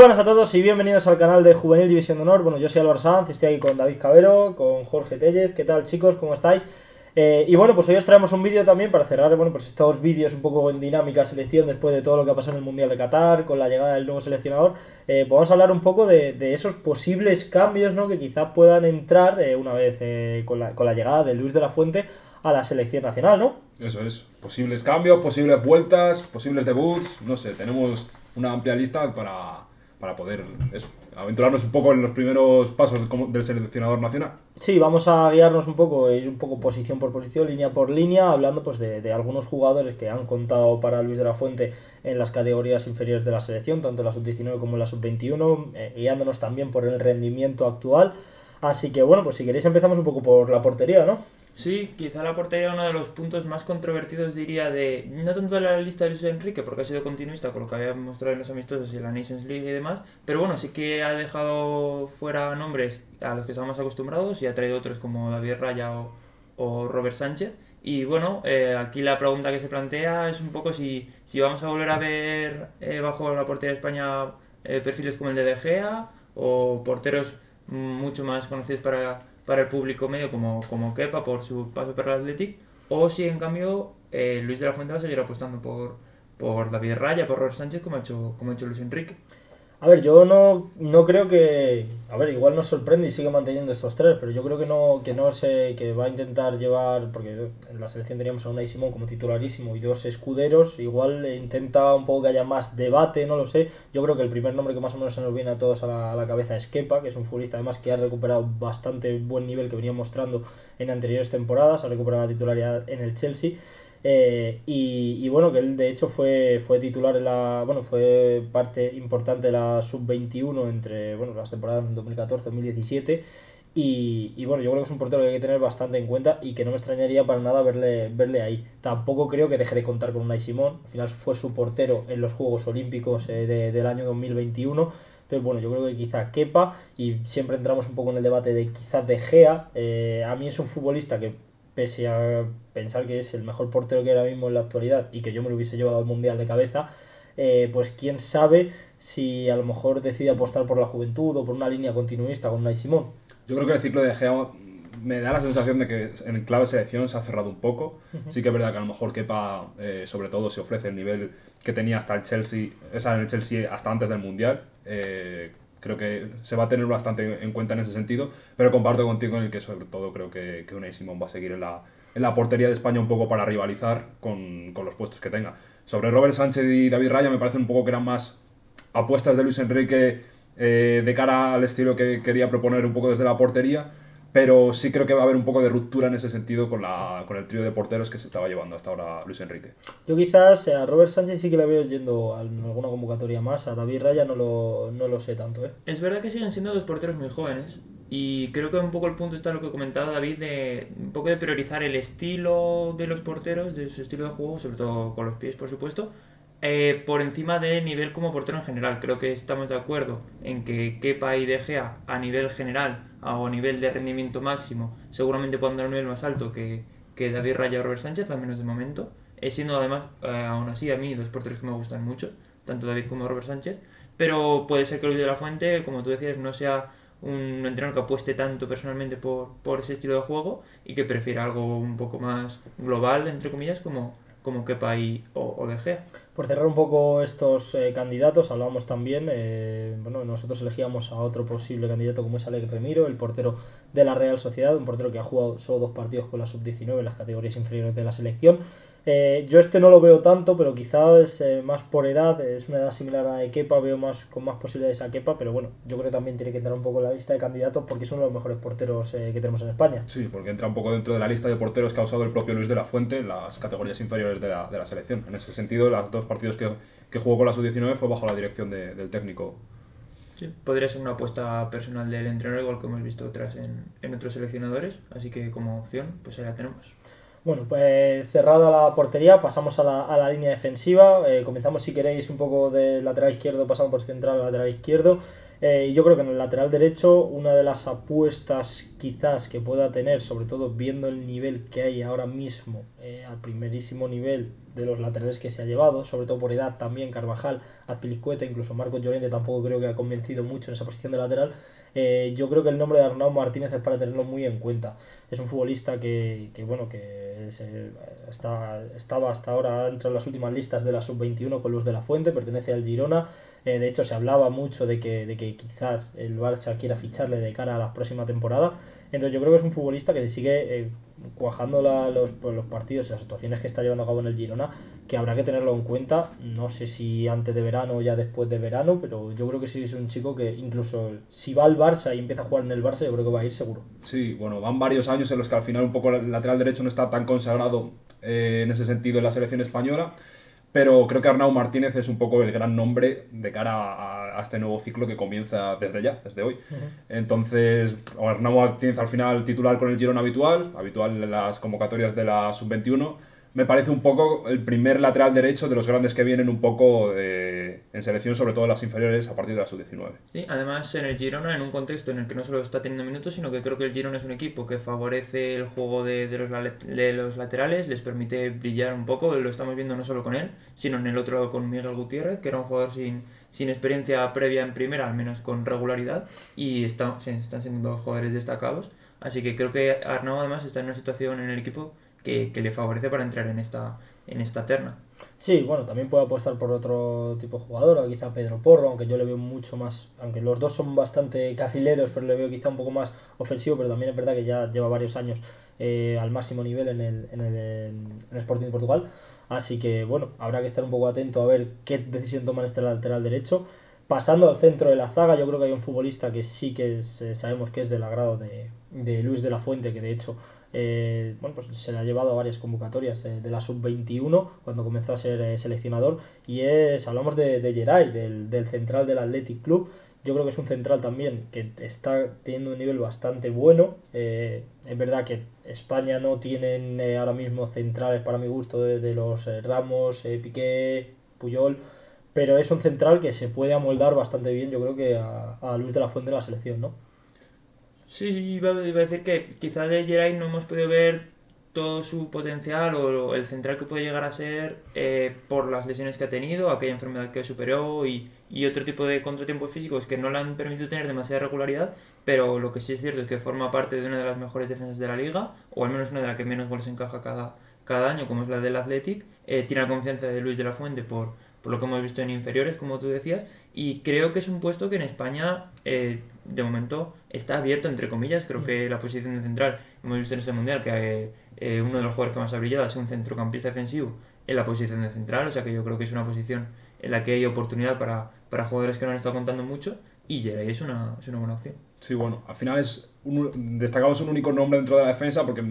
buenas a todos y bienvenidos al canal de Juvenil División de Honor. Bueno, yo soy Álvaro Sanz, estoy aquí con David Cabero, con Jorge Tellez. ¿Qué tal, chicos? ¿Cómo estáis? Y bueno, pues hoy os traemos un vídeo también para cerrar, bueno, pues estos vídeos un poco en dinámica selección después de todo lo que ha pasado en el Mundial de Qatar, con la llegada del nuevo seleccionador. Pues vamos a hablar un poco de esos posibles cambios, ¿no?, que quizá puedan entrar una vez con la llegada de Luis de la Fuente a la selección nacional, ¿no? Eso es, posibles cambios, posibles vueltas, posibles debuts, no sé, tenemos una amplia lista para poder aventurarnos un poco en los primeros pasos del seleccionador nacional. Sí, vamos a guiarnos un poco, ir un poco posición por posición, línea por línea, hablando pues de algunos jugadores que han contado para Luis de la Fuente en las categorías inferiores de la selección, tanto en la sub-19 como en la sub-21, guiándonos también por el rendimiento actual. Así que bueno, pues si queréis empezamos un poco por la portería, ¿no? Sí, quizá la portería uno de los puntos más controvertidos, diría, no tanto de la lista de Luis Enrique, porque ha sido continuista con lo que había mostrado en los amistosos y la Nations League y demás, pero bueno, sí que ha dejado fuera nombres a los que estamos acostumbrados y ha traído otros como David Raya o Robert Sánchez. Y bueno, aquí la pregunta que se plantea es un poco si vamos a volver a ver bajo la portería de España perfiles como el de Gea o porteros mucho más conocidos para el público medio como Kepa por su paso por el Athletic, o si en cambio Luis de la Fuente va a seguir apostando por David Raya, por Robert Sánchez, como ha hecho Luis Enrique. A ver, yo no creo que... A ver, igual nos sorprende y sigue manteniendo estos tres, pero yo creo que no sé, que va a intentar llevar, porque en la selección teníamos a Unai Simón como titularísimo y dos escuderos, igual intenta un poco que haya más debate, no lo sé. Yo creo que el primer nombre que más o menos se nos viene a todos a la cabeza es Kepa, que es un futbolista además que ha recuperado bastante buen nivel que venía mostrando en anteriores temporadas, ha recuperado la titularidad en el Chelsea. Y bueno, que él de hecho fue titular fue parte importante de la sub-21 entre las temporadas 2014-2017 y bueno, yo creo que es un portero que hay que tener bastante en cuenta y que no me extrañaría para nada verle ahí. Tampoco creo que deje de contar con Unai Simón, al final fue su portero en los Juegos Olímpicos del año 2021. Entonces, bueno, yo creo que quizá Kepa, y siempre entramos un poco en el debate de quizás De Gea. A mí es un futbolista que, pese a pensar que es el mejor portero que hay ahora mismo en la actualidad y que yo me lo hubiese llevado al Mundial de cabeza, pues quién sabe si a lo mejor decide apostar por la juventud o por una línea continuista con Unai Simón. Yo creo que el ciclo de Gea me da la sensación de que en clave selección se ha cerrado un poco. Sí que es verdad que a lo mejor Kepa, sobre todo, se ofrece el nivel que tenía hasta el Chelsea, en el Chelsea hasta antes del Mundial. Creo que se va a tener bastante en cuenta en ese sentido, pero comparto contigo en el que sobre todo creo que Unai Simón va a seguir en la portería de España un poco para rivalizar con los puestos que tenga. Sobre Robert Sánchez y David Raya me parece un poco que eran más apuestas de Luis Enrique de cara al estilo que quería proponer un poco desde la portería, pero sí creo que va a haber un poco de ruptura en ese sentido con el trío de porteros que se estaba llevando hasta ahora Luis Enrique. Yo quizás a Robert Sánchez sí que le veo yendo a alguna convocatoria más, a David Raya no lo sé tanto. Es verdad que siguen siendo dos porteros muy jóvenes y creo que un poco el punto está en lo que comentaba David, de un poco de priorizar el estilo de los porteros, de su estilo de juego, sobre todo con los pies por supuesto, por encima del nivel como portero en general. Creo que estamos de acuerdo en que Kepa y De Gea a nivel general o a nivel de rendimiento máximo seguramente puedan dar un nivel más alto que David Raya o Robert Sánchez, al menos de momento, siendo además aún así a mí dos porteros que me gustan mucho, tanto David como Robert Sánchez, pero puede ser que Luis de la Fuente, como tú decías, no sea un entrenador que apueste tanto personalmente por ese estilo de juego y que prefiera algo un poco más global, entre comillas, como Kepa o De Gea. Por cerrar un poco estos candidatos, hablábamos también, nosotros elegíamos a otro posible candidato como es Alex Remiro, el portero de la Real Sociedad, un portero que ha jugado solo 2 partidos con la sub-19 en las categorías inferiores de la selección. Yo no lo veo tanto, pero quizás más por edad, es una edad similar a la de Kepa, veo con más posibilidades a Kepa, pero bueno, yo creo que también tiene que entrar un poco en la lista de candidatos porque es uno de los mejores porteros que tenemos en España. Sí, porque entra un poco dentro de la lista de porteros que ha usado el propio Luis de la Fuente en las categorías inferiores de la selección. En ese sentido, los 2 partidos que jugó con la sub-19 fue bajo la dirección del técnico. Sí, podría ser una apuesta personal del entrenador, igual que hemos visto otras en otros seleccionadores, así que como opción, pues ahí la tenemos. Bueno, pues cerrada la portería, pasamos a la línea defensiva. Comenzamos, si queréis, un poco del lateral izquierdo, pasando por central al lateral izquierdo. Y yo creo que en el lateral derecho una de las apuestas quizás que pueda tener, sobre todo viendo el nivel que hay ahora mismo, al primerísimo nivel de los laterales que se ha llevado, sobre todo por edad también, Carvajal, Azpilicueta, incluso Marcos Llorente tampoco creo que ha convencido mucho en esa posición de lateral. Yo creo que el nombre de Arnau Martínez es para tenerlo muy en cuenta. Es un futbolista estaba hasta ahora entre las últimas listas de la sub-21 con Luz de la Fuente, pertenece al Girona. De hecho, se hablaba mucho de que quizás el Barça quiera ficharle de cara a la próxima temporada. Entonces yo creo que es un futbolista que sigue cuajando los partidos y las situaciones que está llevando a cabo en el Girona, que habrá que tenerlo en cuenta. No sé si antes de verano o ya después de verano, pero yo creo que sí es un chico que incluso si va al Barça y empieza a jugar en el Barça, yo creo que va a ir seguro. Sí, bueno, van varios años en los que al final un poco el lateral derecho no está tan consagrado en ese sentido en la selección española, pero creo que Arnau Martínez es un poco el gran nombre de cara a este nuevo ciclo que comienza desde ya, desde hoy. Entonces, Arnau Martínez al final titular con el Girona habitual en las convocatorias de la sub-21. Me parece un poco el primer lateral derecho de los grandes que vienen un poco en selección, sobre todo las inferiores, a partir de la sub-19. Sí, además en el Girona, en un contexto en el que no solo está teniendo minutos, sino que creo que el Girona es un equipo que favorece el juego de los laterales, les permite brillar un poco, lo estamos viendo no solo con él, sino en el otro lado con Miguel Gutiérrez, que era un jugador sin experiencia previa en primera, al menos con regularidad, y están siendo dos jugadores destacados. Así que creo que Arnau además está en una situación en el equipo que le favorece para entrar en esta terna. Sí, bueno, también puede apostar por otro tipo de jugador, o quizá Pedro Porro, aunque yo le veo mucho más, aunque los dos son bastante carrileros, pero le veo quizá un poco más ofensivo, pero también es verdad que ya lleva varios años al máximo nivel en el Sporting de Portugal. Así que bueno, habrá que estar un poco atento a ver qué decisión toma en este lateral derecho. Pasando al centro de la zaga, yo creo que hay un futbolista que sí que sabemos que es del agrado de Luis de la Fuente, que de hecho pues se le ha llevado a varias convocatorias de la sub-21 cuando comenzó a ser seleccionador, y hablamos de Geray, del central del Athletic Club. Yo creo que es un central también que está teniendo un nivel bastante bueno. Es verdad que España no tienen ahora mismo centrales para mi gusto de los Ramos, Piqué, Puyol, pero es un central que se puede amoldar bastante bien, yo creo que a Luis de la Fuente en la selección, ¿no? Sí, iba a decir que quizá de Geray no hemos podido ver todo su potencial o el central que puede llegar a ser por las lesiones que ha tenido, aquella enfermedad que superó y otro tipo de contratiempos físicos que no le han permitido tener demasiada regularidad, pero lo que sí es cierto es que forma parte de una de las mejores defensas de la liga, o al menos una de las que menos goles encaja cada año, como es la del Athletic. Tiene la confianza de Luis de la Fuente por lo que hemos visto en inferiores, como tú decías, y creo que es un puesto que en España de momento está abierto, entre comillas. Creo que la posición de central, hemos visto en este mundial que uno de los jugadores que más ha brillado ha sido un centrocampista defensivo en la posición de central, o sea que yo creo que es una posición en la que hay oportunidad para jugadores que no han estado contando mucho, y Geray es una buena opción. Sí, bueno, al final destacamos un único nombre dentro de la defensa porque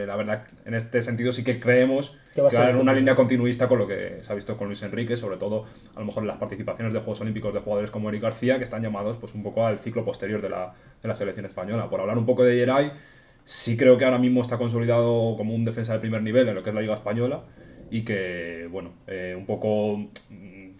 la verdad en este sentido sí que creemos que va a haber una línea continuista con lo que se ha visto con Luis Enrique, sobre todo a lo mejor en las participaciones de Juegos Olímpicos de jugadores como Eric García, que están llamados pues un poco al ciclo posterior de la selección española. Por hablar un poco de Geray, sí creo que ahora mismo está consolidado como un defensa de primer nivel en lo que es la Liga Española, y que, bueno, un poco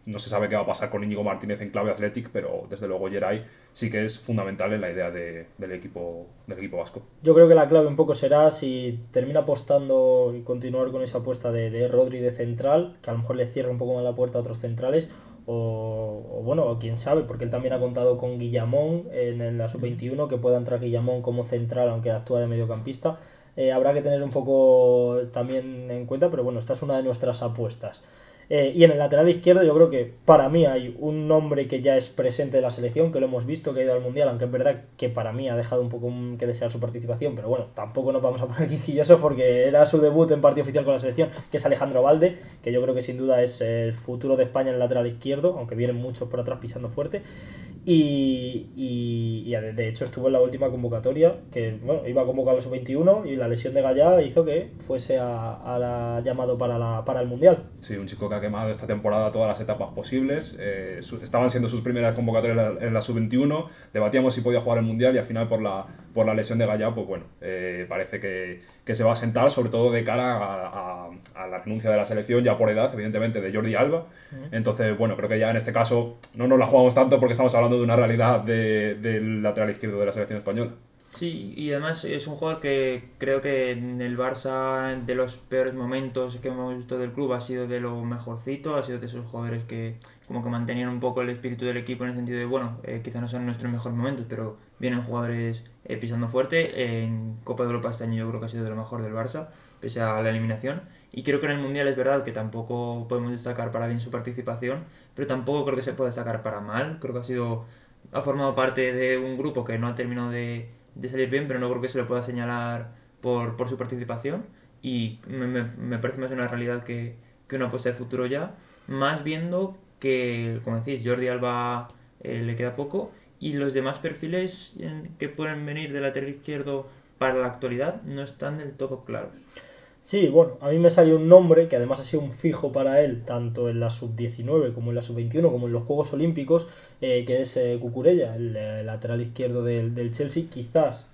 no se sabe qué va a pasar con Íñigo Martínez en clave Athletic, pero desde luego Geray sí que es fundamental en la idea del equipo vasco. Yo creo que la clave un poco será si termina apostando y continuar con esa apuesta de Rodri de central, que a lo mejor le cierra un poco más la puerta a otros centrales, o bueno, quién sabe, porque él también ha contado con Guillamón en la sub-21, que pueda entrar Guillamón como central, aunque actúa de mediocampista. Habrá que tener un poco también en cuenta, pero bueno, esta es una de nuestras apuestas. Y en el lateral izquierdo yo creo que para mí hay un nombre que ya es presente de la selección, que lo hemos visto, que ha ido al Mundial, aunque es verdad que para mí ha dejado un poco que desear su participación, pero bueno, tampoco nos vamos a poner quisquillosos porque era su debut en partido oficial con la selección, que es Alejandro Valde, que yo creo que sin duda es el futuro de España en el lateral izquierdo, aunque vienen muchos por atrás pisando fuerte. Y de hecho estuvo en la última convocatoria, que bueno, iba a convocar a los sub-21 y la lesión de Gallá hizo que fuese llamado para el Mundial. Sí, un chico que ha quemado esta temporada todas las etapas posibles. Estaban siendo sus primeras convocatorias en la sub-21, debatíamos si podía jugar el Mundial y al final por la lesión de Gallá, pues bueno, parece que se va a sentar, sobre todo de cara a la renuncia de la selección, ya por edad, evidentemente, de Jordi Alba. Entonces, bueno, creo que ya en este caso no nos la jugamos tanto porque estamos hablando de una realidad del lateral izquierdo de la selección española. Sí, y además es un jugador que creo que en el Barça, de los peores momentos que hemos visto del club, ha sido de lo mejorcito, ha sido de esos jugadores que como que mantenían un poco el espíritu del equipo en el sentido de, bueno, quizá no son nuestros mejores momentos, pero vienen jugadores pisando fuerte. En Copa de Europa este año yo creo que ha sido de lo mejor del Barça, pese a la eliminación. Y creo que en el Mundial es verdad que tampoco podemos destacar para bien su participación, pero tampoco creo que se pueda destacar para mal. Creo que ha formado parte de un grupo que no ha terminado de salir bien, pero no creo que se le pueda señalar por su participación. Y me parece más una realidad que una apuesta de futuro ya, más viendo que, como decís, Jordi Alba le queda poco y los demás perfiles que pueden venir del lateral izquierdo para la actualidad no están del todo claros. Sí, bueno, a mí me salió un nombre que además ha sido un fijo para él, tanto en la sub-19 como en la sub-21, como en los Juegos Olímpicos, que es Cucurella, el lateral izquierdo del Chelsea. Quizás,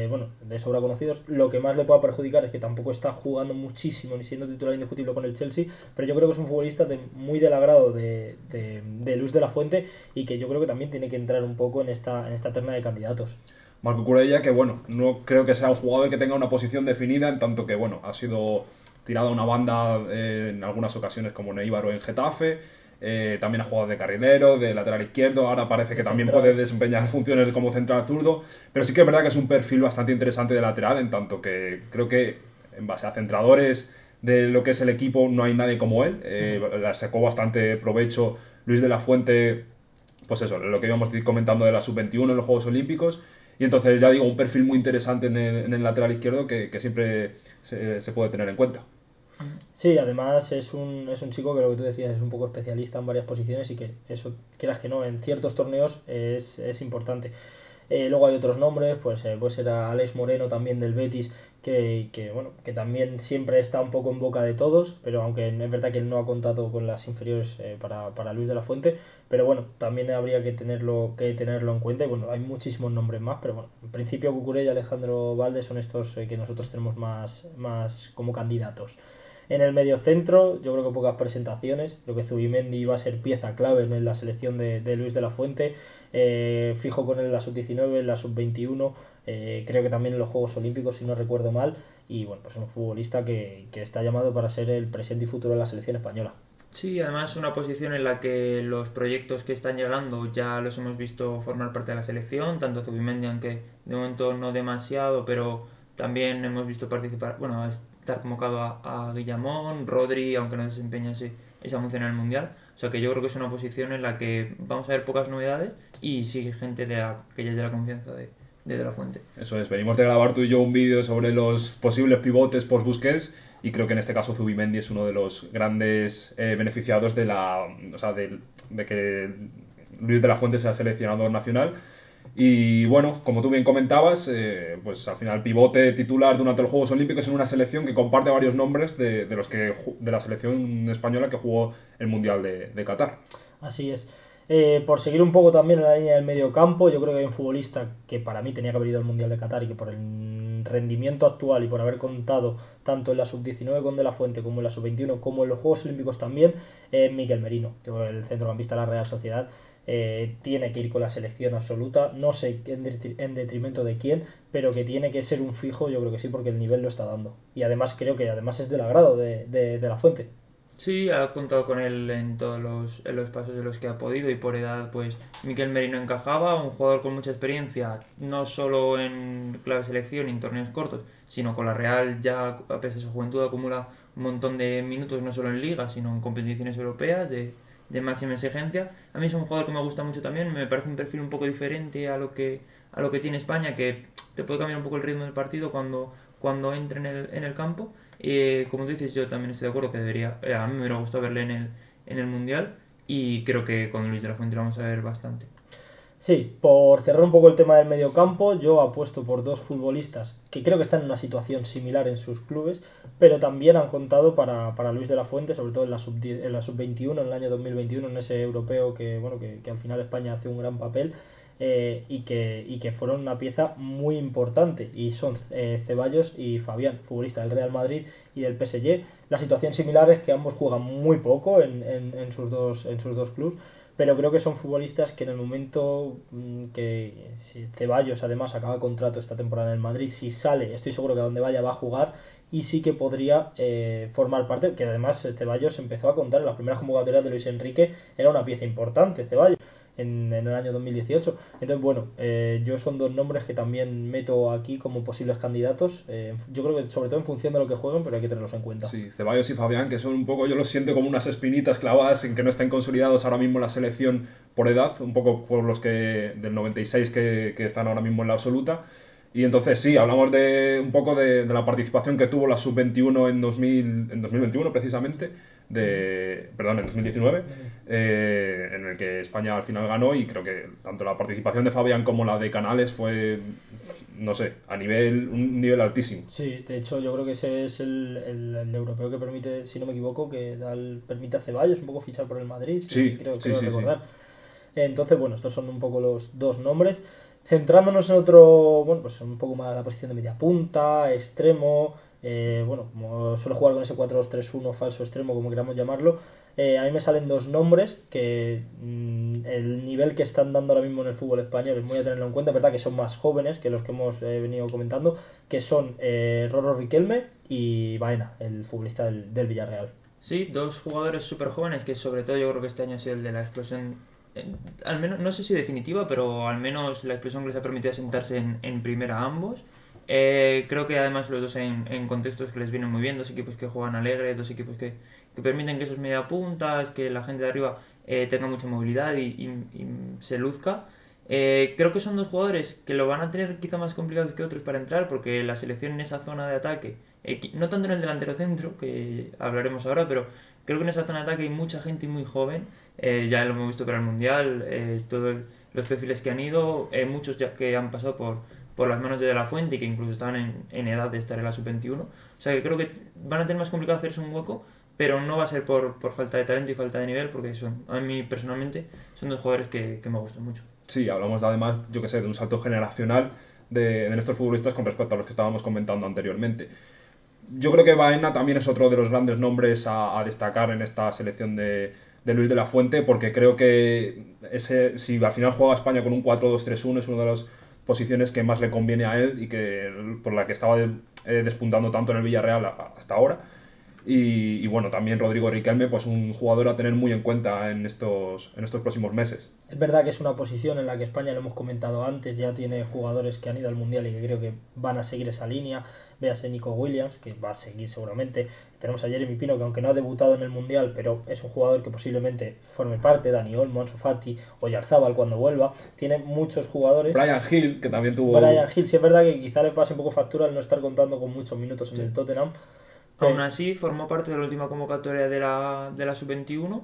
bueno, de sobra conocidos, lo que más le pueda perjudicar es que tampoco está jugando muchísimo ni siendo titular indiscutible con el Chelsea, pero yo creo que es un futbolista muy del agrado de Luis de la Fuente y que yo creo que también tiene que entrar un poco en esta terna de candidatos. Marco Cucurella, que bueno, no creo que sea un jugador que tenga una posición definida, en tanto que bueno, ha sido tirado a una banda en algunas ocasiones como en Eibar o en Getafe, también ha jugado de carrilero, de lateral izquierdo, ahora parece que también puede desempeñar funciones como central zurdo, pero sí que es verdad que es un perfil bastante interesante de lateral, en tanto que creo que en base a centradores de lo que es el equipo no hay nadie como él, le sacó bastante provecho Luis de la Fuente, pues eso, lo que íbamos comentando de la sub-21 en los Juegos Olímpicos. Y entonces, ya digo, un perfil muy interesante en el lateral izquierdo que siempre se puede tener en cuenta. Sí, además es un chico que lo que tú decías es un poco especialista en varias posiciones y que eso, quieras que no, en ciertos torneos es importante. Luego hay otros nombres, pues era Alex Moreno también del Betis, bueno, que también siempre está un poco en boca de todos, pero aunque es verdad que él no ha contado con las inferiores para Luis de la Fuente, pero bueno, también habría que tenerlo en cuenta y bueno, hay muchísimos nombres más, pero bueno, en principio Cucurella y Alejandro Valde son estos que nosotros tenemos más como candidatos. En el mediocentro, yo creo que pocas presentaciones. Creo que Zubimendi va a ser pieza clave en la selección de Luis de la Fuente. Fijo con él en la sub-19, en la sub-21. Creo que también en los Juegos Olímpicos, si no recuerdo mal. Y bueno, pues es un futbolista que está llamado para ser el presente y futuro de la selección española. Sí, además una posición en la que los proyectos que están llegando ya los hemos visto formar parte de la selección, tanto Zubimendi, aunque de momento no demasiado, pero también hemos visto participar, bueno, estar convocado a Guillamón, Rodri, aunque no desempeña esa función en el Mundial. O sea que yo creo que es una posición en la que vamos a ver pocas novedades y sigue gente que ya es de la confianza de la Fuente. Eso es, venimos de grabar tú y yo un vídeo sobre los posibles pivotes post Busquets y creo que en este caso Zubimendi es uno de los grandes beneficiados de que Luis de la Fuente sea seleccionador nacional. Y bueno, como tú bien comentabas, pues al final pivote titular durante los Juegos Olímpicos en una selección que comparte varios nombres de la selección española que jugó el Mundial de Qatar. Así es. Por seguir un poco también en la línea del medio campo, yo creo que hay un futbolista que para mí tenía que haber ido al Mundial de Qatar y que por el rendimiento actual y por haber contado tanto en la sub-19 con De la Fuente como en la sub-21 como en los Juegos Olímpicos también, Mikel Merino, que es el centrocampista de la Real Sociedad. Tiene que ir con la selección absoluta, no sé en detrimento de quién, pero que tiene que ser un fijo, yo creo que sí, porque el nivel lo está dando. Y además creo que además es del agrado de la Fuente. Sí, ha contado con él en todos los pasos de los que ha podido y por edad pues Mikel Merino encajaba, un jugador con mucha experiencia, no solo en clave selección y en torneos cortos, sino con la Real ya a pesar de su juventud acumula un montón de minutos no solo en ligas, sino en competiciones europeas de máxima exigencia. A mí es un jugador que me gusta mucho también, me parece un perfil un poco diferente a lo que tiene España, que te puede cambiar un poco el ritmo del partido cuando entre en el campo. Como tú dices, yo también estoy de acuerdo que debería, a mí me hubiera gustado verle en el Mundial y creo que con Luis de la Fuente lo vamos a ver bastante. Sí, por cerrar un poco el tema del mediocampo, yo apuesto por dos futbolistas que creo que están en una situación similar en sus clubes, pero también han contado para Luis de la Fuente, sobre todo en la sub-21, en el año 2021, en ese europeo que, bueno, que al final España hace un gran papel. Y que fueron una pieza muy importante, y son Ceballos y Fabián, futbolista del Real Madrid y del PSG. La situación similar es que ambos juegan muy poco en sus dos clubes, pero creo que son futbolistas que en el momento que si Ceballos además acaba contrato esta temporada en el Madrid, si sale, estoy seguro que a donde vaya va a jugar, y sí que podría formar parte, que además Ceballos empezó a contar en las primeras convocatorias de Luis Enrique, era una pieza importante Ceballos en el año 2018. Entonces, bueno, yo son dos nombres que también meto aquí como posibles candidatos. Yo creo que sobre todo en función de lo que jueguen, pero hay que tenerlos en cuenta. Sí, Ceballos y Fabián, que son un poco, yo los siento como unas espinitas clavadas en que no estén consolidados ahora mismo en la selección por edad, un poco por los que del 96 que están ahora mismo en la absoluta. Y entonces sí, hablamos de un poco de la participación que tuvo la sub-21 en 2021 precisamente, perdón, en 2019, en el que España al final ganó, y creo que tanto la participación de Fabián como la de Canales fue, no sé, un nivel altísimo. Sí, de hecho yo creo que ese es el europeo que permite, si no me equivoco, que permite a Ceballos un poco fichar por el Madrid, Sí, creo sí, recordar. Entonces, bueno, estos son un poco los dos nombres. Centrándonos en otro, bueno, pues un poco más la posición de media punta, extremo, bueno, como suele jugar con ese 4-2-3-1, falso extremo, como queramos llamarlo, a mí me salen dos nombres que el nivel que están dando ahora mismo en el fútbol español es muy a tenerlo en cuenta, verdad que son más jóvenes que los que hemos venido comentando, que son Rorro Riquelme y Baena, el futbolista del Villarreal. Sí, dos jugadores súper jóvenes que sobre todo yo creo que este año ha sido el de la explosión, al menos, no sé si definitiva, pero al menos la explosión que les ha permitido sentarse en primera a ambos. Creo que además los dos en contextos que les vienen muy bien, dos equipos que juegan alegres, dos equipos que permiten que esos mediapuntas, que la gente de arriba tenga mucha movilidad y se luzca. Creo que son dos jugadores que lo van a tener quizá más complicados que otros para entrar, porque la selección en esa zona de ataque, no tanto en el delantero centro, que hablaremos ahora, pero creo que en esa zona de ataque hay mucha gente muy joven. Ya lo hemos visto para el Mundial, todos los perfiles que han ido, muchos ya que han pasado por las manos de la Fuente y que incluso estaban en edad de estar en la sub-21. O sea que creo que van a tener más complicado hacerse un hueco, pero no va a ser por falta de talento y falta de nivel, porque a mí personalmente son dos jugadores que me gustan mucho. Sí, hablamos además, yo que sé, de un salto generacional de nuestros futbolistas con respecto a los que estábamos comentando anteriormente. Yo creo que Baena también es otro de los grandes nombres a destacar en esta selección de Luis de la Fuente, porque creo que si al final juega España con un 4-2-3-1 es una de las posiciones que más le conviene a él y por la que estaba despuntando tanto en el Villarreal hasta ahora. Y bueno, también Rodrigo Riquelme, pues un jugador a tener muy en cuenta en estos próximos meses. Es verdad que es una posición en la que España, lo hemos comentado antes, ya tiene jugadores que han ido al Mundial y que creo que van a seguir esa línea. Véase Nico Williams, que va a seguir seguramente. Tenemos a Jeremy Pino, que aunque no ha debutado en el Mundial, pero es un jugador que posiblemente forme parte. Dani Olmo, Ansu Fati, Oyarzabal cuando vuelva. Tiene muchos jugadores. Brian Hill, que también tuvo... Brian Hill, sí es verdad que quizá le pase un poco factura al no estar contando con muchos minutos en el Tottenham. Aún así, formó parte de la última convocatoria de la sub-21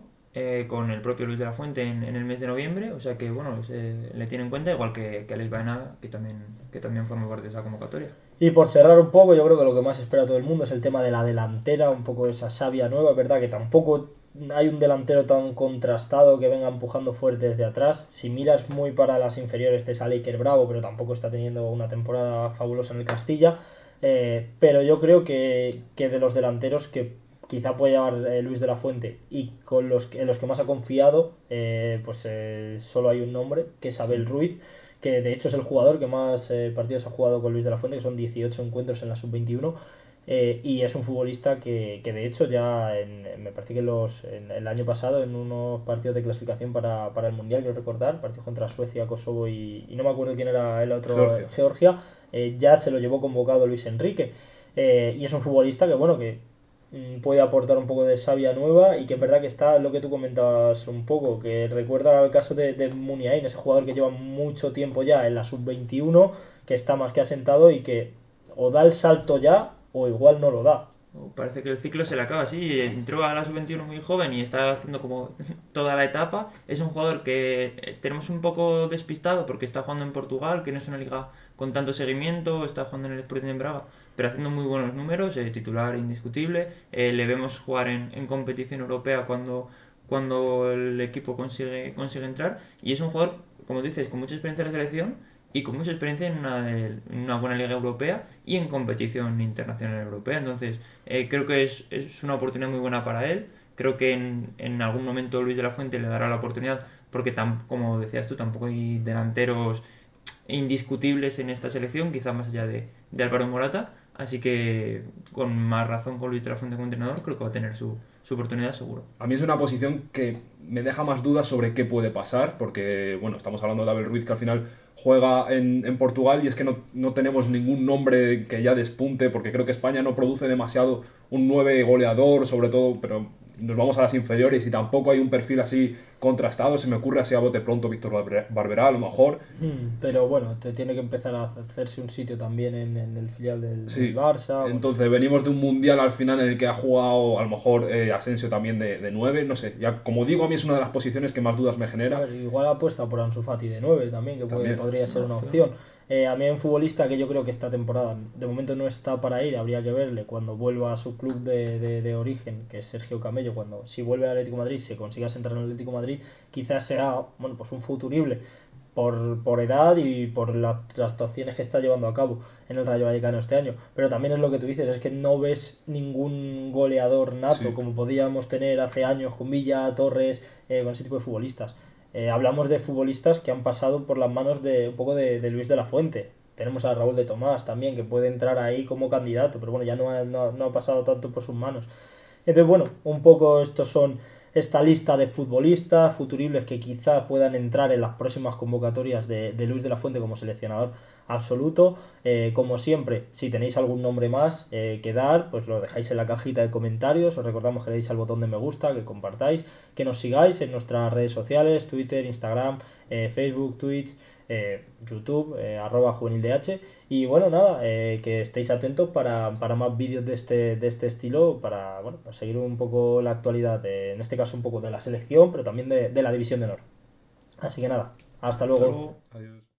con el propio Luis de la Fuente en el mes de noviembre, o sea que bueno, le tiene en cuenta, igual que Alex Baena, que también forma parte de esa convocatoria. Y por cerrar un poco, yo creo que lo que más espera todo el mundo es el tema de la delantera, un poco esa savia nueva. Es verdad que tampoco hay un delantero tan contrastado que venga empujando fuerte desde atrás. Si miras muy para las inferiores, te sale Iker Bravo, pero tampoco está teniendo una temporada fabulosa en el Castilla. Pero yo creo que de los delanteros que quizá puede llevar Luis de la Fuente y en los que más ha confiado, solo hay un nombre, que es Abel Ruiz, que de hecho es el jugador que más partidos ha jugado con Luis de la Fuente, que son 18 encuentros en la sub-21, y es un futbolista que de hecho ya me parece que el año pasado en unos partidos de clasificación para el Mundial, quiero recordar, partidos contra Suecia, Kosovo y no me acuerdo quién era el otro, Georgia, ya se lo llevó convocado Luis Enrique, y es un futbolista que bueno, que puede aportar un poco de savia nueva, y que es verdad que está lo que tú comentabas un poco, que recuerda al caso de Muniain, ese jugador que lleva mucho tiempo ya en la sub-21, que está más que asentado y que o da el salto ya o igual no lo da. Parece que el ciclo se le acaba así. Entró a la sub-21 muy joven y está haciendo como toda la etapa. Es un jugador que tenemos un poco despistado porque está jugando en Portugal, que no es una liga con tanto seguimiento, está jugando en el Sporting de Braga, pero haciendo muy buenos números, titular indiscutible. Le vemos jugar en competición europea cuando el equipo consigue entrar. Y es un jugador, como dices, con mucha experiencia en la selección y con mucha experiencia en una buena liga europea y en competición internacional europea. Entonces, creo que es una oportunidad muy buena para él. Creo que en algún momento Luis de la Fuente le dará la oportunidad porque, como decías tú, tampoco hay delanteros indiscutibles en esta selección, quizá más allá de Álvaro Morata. Así que, con más razón con Luis de la Fuente como entrenador, creo que va a tener su oportunidad seguro. A mí es una posición que me deja más dudas sobre qué puede pasar, porque, bueno, estamos hablando de Abel Ruiz, que al final juega en Portugal, y es que no tenemos ningún nombre que ya despunte, porque creo que España no produce demasiado un 9 goleador, sobre todo, pero nos vamos a las inferiores y tampoco hay un perfil así contrastado. Se me ocurre así a bote pronto Víctor Barberá, a lo mejor. Pero bueno, te tiene que empezar a hacerse un sitio también en el filial del Barça. Entonces venimos de un mundial al final en el que ha jugado a lo mejor Asensio también de 9, no sé. Ya, como digo, a mí es una de las posiciones que más dudas me genera. A ver, igual apuesta por Ansu Fati de 9 también, que podría ser una opción. A mí hay un futbolista que yo creo que esta temporada de momento no está para ir, habría que verle cuando vuelva a su club de origen, que es Sergio Camello. Cuando si vuelve al Atlético de Madrid, se consiga sentar en el Atlético de Madrid, quizás sea pues un futurible por edad y por las actuaciones que está llevando a cabo en el Rayo Vallecano este año. Pero también es lo que tú dices, es que no ves ningún goleador nato como podíamos tener hace años con Villa, Torres, con ese tipo de futbolistas. Hablamos de futbolistas que han pasado por las manos de un poco de Luis de la Fuente. Tenemos a Raúl de Tomás también, que puede entrar ahí como candidato, pero bueno, ya no ha pasado tanto por sus manos. Entonces, bueno, un poco estos son esta lista de futbolistas futuribles que quizá puedan entrar en las próximas convocatorias de Luis de la Fuente como seleccionador absoluto. Como siempre, si tenéis algún nombre más que dar, pues lo dejáis en la cajita de comentarios. Os recordamos que le deis al botón de me gusta, que compartáis, que nos sigáis en nuestras redes sociales, Twitter, Instagram, Facebook, Twitch, YouTube, @juvenildh. Y bueno, nada, que estéis atentos para más vídeos de este estilo, para seguir un poco la actualidad, en este caso un poco de la selección, pero también de la División de Honor. Así que nada, hasta luego. Adiós.